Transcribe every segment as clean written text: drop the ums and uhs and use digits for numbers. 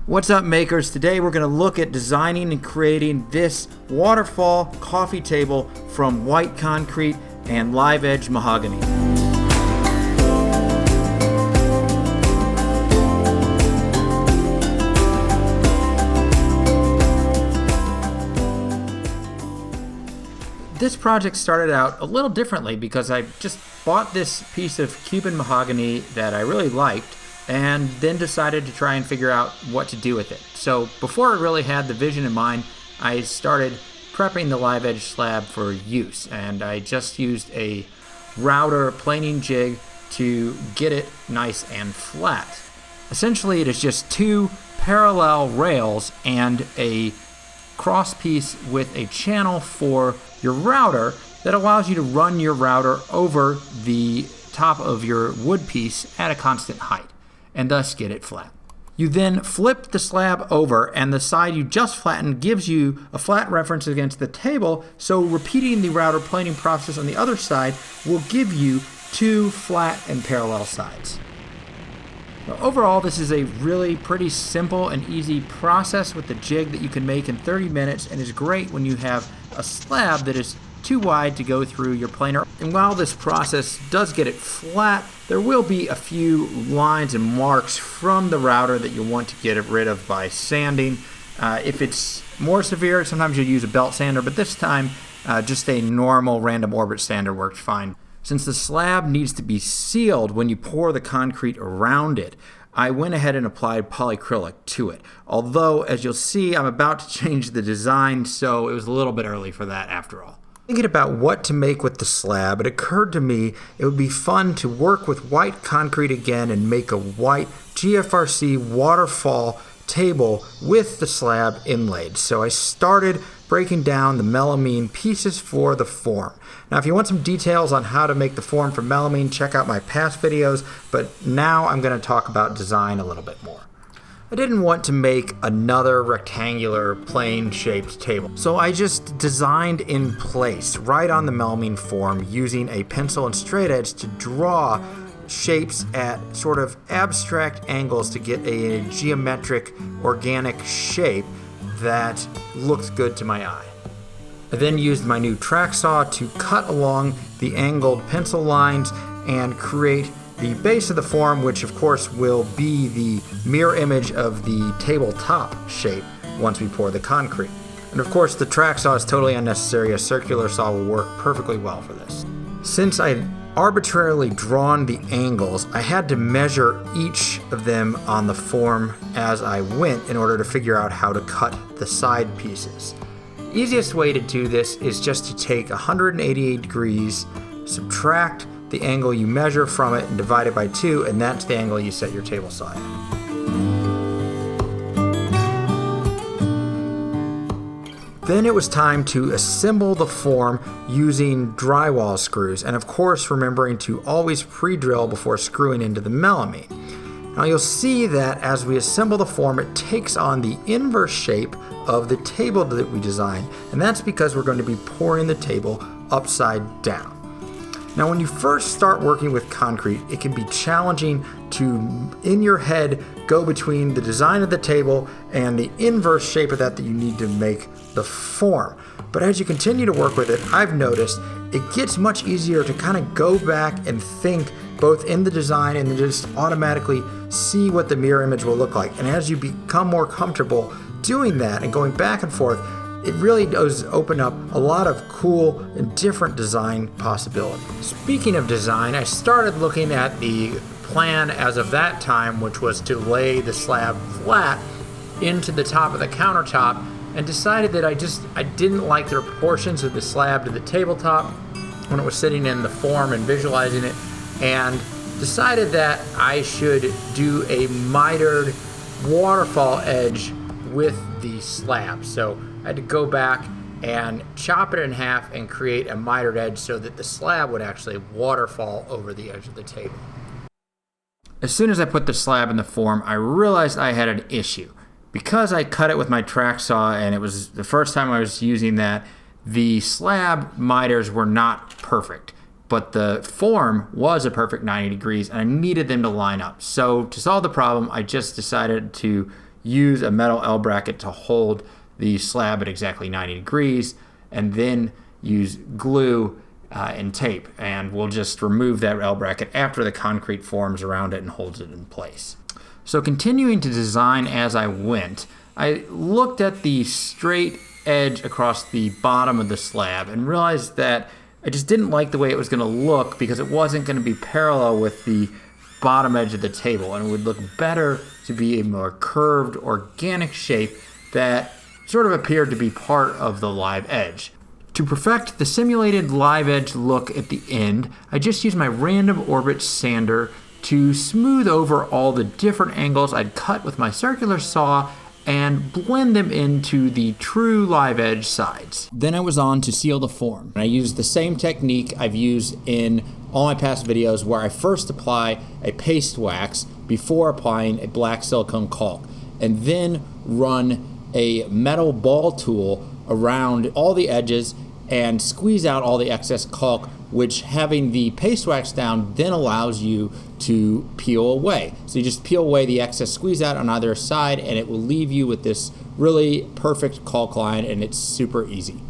What's up, makers? Today we're going to look at designing and creating this waterfall coffee table from white concrete and live edge mahogany. This project started out a little differently because I just bought this piece of Cuban mahogany that I really liked and then decided to try and figure out what to do with it. So before I really had the vision in mind, I started prepping the live edge slab for use, and I just used a router planing jig to get it nice and flat. Essentially, it is just two parallel rails and a cross piece with a channel for your router that allows you to run your router over the top of your wood piece at a constant height and thus get it flat. You then flip the slab over, and the side you just flattened gives you a flat reference against the table, so repeating the router planing process on the other side will give you two flat and parallel sides. Now, overall, this is a really pretty simple and easy process with the jig that you can make in 30 minutes and is great when you have a slab that is too wide to go through your planer. And while this process does get it flat, there will be a few lines and marks from the router that you'll want to get rid of by sanding. If it's more severe, sometimes you'll use a belt sander, but this time just a normal random orbit sander works fine. Since the slab needs to be sealed when you pour the concrete around it, I went ahead and applied polyacrylic to it. Although, as you'll see, I'm about to change the design, so it was a little bit early for that after all. Thinking about what to make with the slab, it occurred to me it would be fun to work with white concrete again and make a white GFRC waterfall table with the slab inlaid. So I started breaking down the melamine pieces for the form. Now, if you want some details on how to make the form for melamine, check out my past videos, but now I'm going to talk about design a little bit more. I didn't want to make another rectangular plane shaped table, so I just designed in place right on the melamine form using a pencil and straight edge to draw shapes at sort of abstract angles to get a geometric organic shape that looks good to my eye. I then used my new track saw to cut along the angled pencil lines and create the base of the form, which of course will be the mirror image of the tabletop shape once we pour the concrete. And of course the track saw is totally unnecessary. A circular saw will work perfectly well for this. Since I'd arbitrarily drawn the angles, I had to measure each of them on the form as I went in order to figure out how to cut the side pieces. The easiest way to do this is just to take 188 degrees, subtract the angle you measure from it and divide it by 2, and that's the angle you set your table saw at. Then it was time to assemble the form using drywall screws, and of course remembering to always pre-drill before screwing into the melamine. Now you'll see that as we assemble the form, it takes on the inverse shape of the table that we designed, and that's because we're going to be pouring the table upside down. Now, when you first start working with concrete, it can be challenging to, in your head, go between the design of the table and the inverse shape of that you need to make the form. But as you continue to work with it, I've noticed it gets much easier to kind of go back and think both in the design and then just automatically see what the mirror image will look like. And as you become more comfortable doing that and going back and forth, it really does open up a lot of cool and different design possibilities. Speaking of design, I started looking at the plan as of that time, which was to lay the slab flat into the top of the countertop, and decided that I didn't like the proportions of the slab to the tabletop when it was sitting in the form and visualizing it, and decided that I should do a mitered waterfall edge with the slab. So I had to go back and chop it in half and create a mitered edge so that the slab would actually waterfall over the edge of the table. As soon as I put the slab in the form, I realized I had an issue. Because I cut it with my track saw and it was the first time I was using that, the slab miters were not perfect. But the form was a perfect 90 degrees and I needed them to line up. So to solve the problem, I just decided to use a metal L bracket to hold the slab at exactly 90 degrees, and then use glue and tape, and we'll just remove that L bracket after the concrete forms around it and holds it in place. So continuing to design as I went, I looked at the straight edge across the bottom of the slab and realized that I just didn't like the way it was going to look because it wasn't going to be parallel with the bottom edge of the table, and it would look better to be a more curved organic shape that sort of appeared to be part of the live edge. To perfect the simulated live edge look at the end, I just used my random orbit sander to smooth over all the different angles I'd cut with my circular saw and blend them into the true live edge sides. Then I was on to seal the form. I used the same technique I've used in all my past videos, where I first apply a paste wax before applying a black silicone caulk, and then run a metal ball tool around all the edges and squeeze out all the excess caulk, which, having the paste wax down, then allows you to peel away. So you just peel away the excess squeeze out on either side, and it will leave you with this really perfect caulk line, and it's super easy.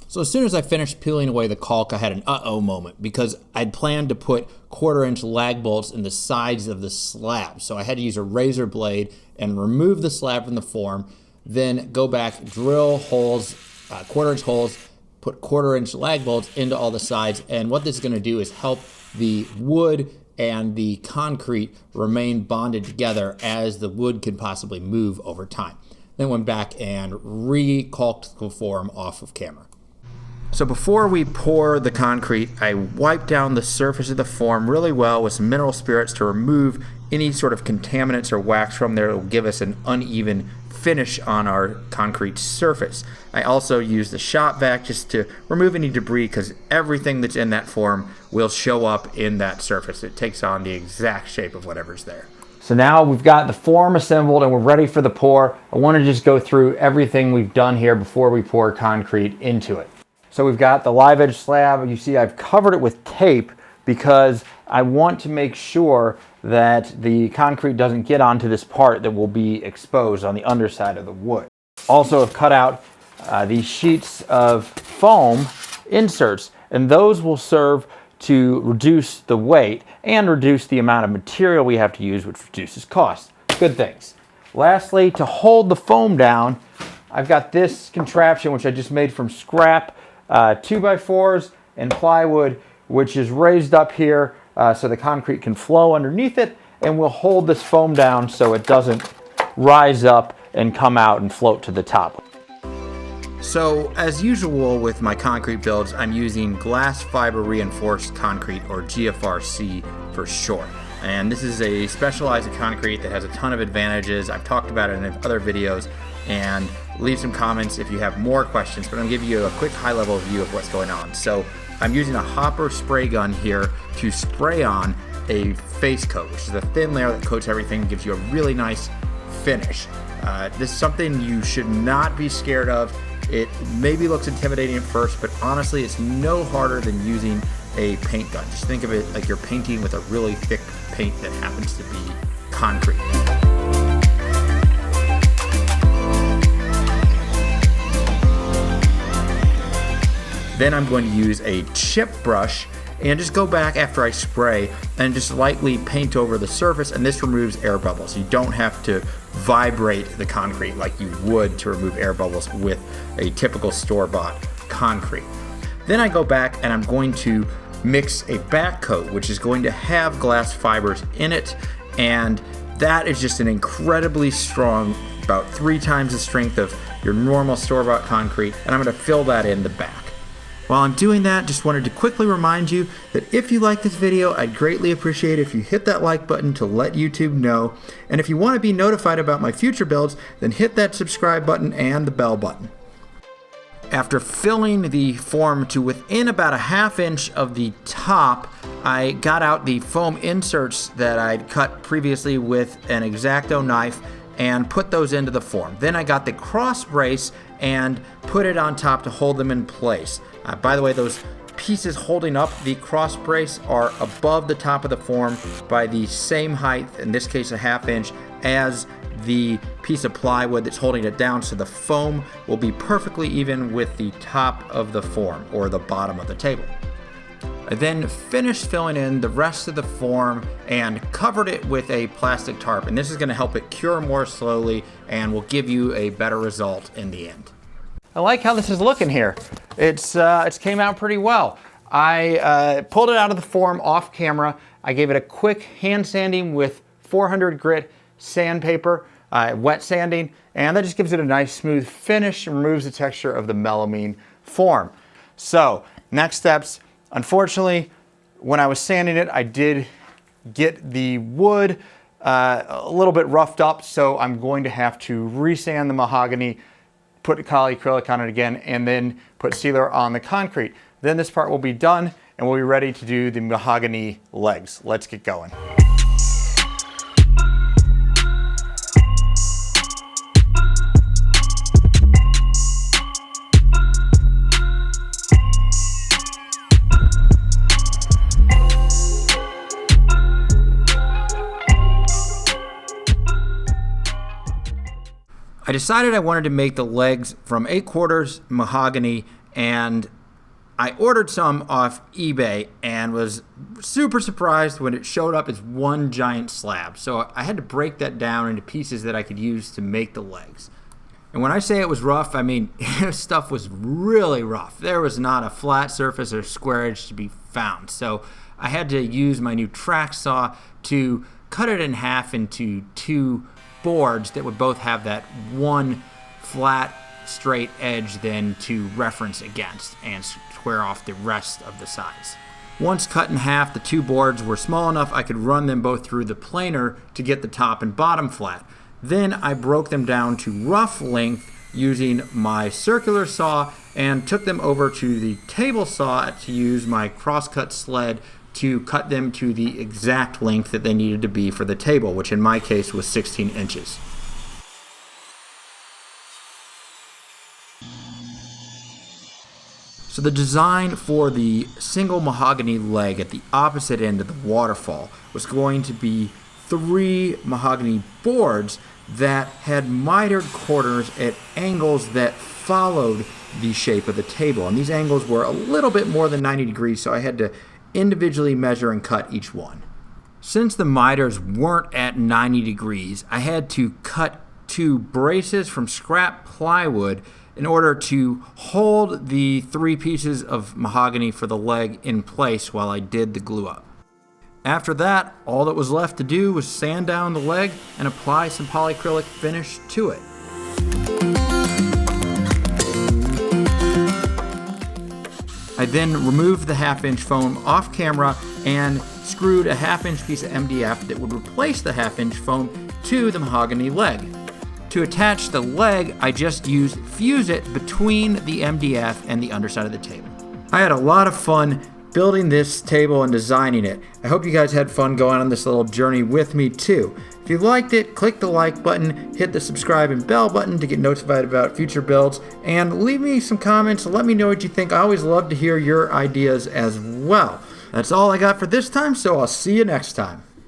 So as soon as I finished peeling away the caulk, I had an uh-oh moment, because I'd planned to put 1/4-inch lag bolts in the sides of the slab. So I had to use a razor blade and remove the slab from the form, then go back, drill holes, 1/4-inch holes, put 1/4-inch lag bolts into all the sides. And what this is going to do is help the wood and the concrete remain bonded together, as the wood can possibly move over time. Then went back and re-caulked the form off of camera. So before we pour the concrete, I wipe down the surface of the form really well with some mineral spirits to remove any sort of contaminants or wax from there that will give us an uneven finish on our concrete surface. I also use the shop vac just to remove any debris, because everything that's in that form will show up in that surface. It takes on the exact shape of whatever's there. So now we've got the form assembled and we're ready for the pour. I want to just go through everything we've done here before we pour concrete into it. So we've got the live edge slab. You see I've covered it with tape because I want to make sure that the concrete doesn't get onto this part that will be exposed on the underside of the wood. Also, I've cut out these sheets of foam inserts, and those will serve to reduce the weight and reduce the amount of material we have to use, which reduces cost. Good things. Lastly, to hold the foam down, I've got this contraption which I just made from scrap 2x4s and plywood, which is raised up here so the concrete can flow underneath it, and will hold this foam down so it doesn't rise up and come out and float to the top. So as usual with my concrete builds, I'm using glass fiber reinforced concrete, or GFRC for short. And this is a specialized concrete that has a ton of advantages. I've talked about it in other videos, and leave some comments if you have more questions, but I'm gonna give you a quick high-level view of what's going on. So I'm using a hopper spray gun here to spray on a face coat, which is a thin layer that coats everything and gives you a really nice finish. This is something you should not be scared of. It maybe looks intimidating at first, but honestly, it's no harder than using a paint gun. Just think of it like you're painting with a really thick paint that happens to be concrete. Then I'm going to use a chip brush and just go back after I spray and just lightly paint over the surface, and this removes air bubbles. You don't have to vibrate the concrete like you would to remove air bubbles with a typical store-bought concrete. Then I go back and I'm going to mix a back coat, which is going to have glass fibers in it, and that is just an incredibly strong, about 3 times the strength of your normal store-bought concrete, and I'm going to fill that in the back. While I'm doing that, just wanted to quickly remind you that if you like this video, I'd greatly appreciate if you hit that like button to let YouTube know. And if you want to be notified about my future builds, then hit that subscribe button and the bell button. After filling the form to within about a 1/2 inch of the top, I got out the foam inserts that I'd cut previously with an X-Acto knife and put those into the form. Then I got the cross brace and put it on top to hold them in place. By the way, those pieces holding up the cross brace are above the top of the form by the same height, in this case a 1/2 inch, as the piece of plywood that's holding it down, so the foam will be perfectly even with the top of the form or the bottom of the table. I then finished filling in the rest of the form and covered it with a plastic tarp, and this is going to help it cure more slowly and will give you a better result in the end. I like how this is looking here. It's came out pretty well. I pulled it out of the form off camera. I gave it a quick hand sanding with 400 grit sandpaper, wet sanding, and that just gives it a nice smooth finish and removes the texture of the melamine form. So next steps. Unfortunately, when I was sanding it, I did get the wood a little bit roughed up, so I'm going to have to resand the mahogany, put polyacrylic on it again, and then put sealer on the concrete. Then this part will be done and we'll be ready to do the mahogany legs. Let's get going. I decided I wanted to make the legs from 8/4 mahogany, and I ordered some off eBay and was super surprised when it showed up as one giant slab. So I had to break that down into pieces that I could use to make the legs. And when I say it was rough, I mean this stuff was really rough. There was not a flat surface or square edge to be found. So I had to use my new track saw to cut it in half into two boards that would both have that one flat straight edge then to reference against and square off the rest of the sides. Once cut in half, the two boards were small enough I could run them both through the planer to get the top and bottom flat. Then I broke them down to rough length using my circular saw and took them over to the table saw to use my crosscut sled to cut them to the exact length that they needed to be for the table, which in my case was 16 inches. So the design for the single mahogany leg at the opposite end of the waterfall was going to be 3 mahogany boards that had mitered corners at angles that followed the shape of the table. And these angles were a little bit more than 90 degrees, so I had to individually measure and cut each one. Since the miters weren't at 90 degrees, I had to cut 2 braces from scrap plywood in order to hold the 3 pieces of mahogany for the leg in place while I did the glue up. After that, all that was left to do was sand down the leg and apply some polyacrylic finish to it. I then removed the 1/2-inch foam off camera and screwed a 1/2-inch piece of MDF that would replace the 1/2-inch foam to the mahogany leg. To attach the leg, I just used fuse it between the MDF and the underside of the table. I had a lot of fun building this table and designing it. I hope you guys had fun going on this little journey with me too. If you liked it, click the like button, hit the subscribe and bell button to get notified about future builds, and leave me some comments. Let me know what you think. I always love to hear your ideas as well. That's all I got for this time, so I'll see you next time.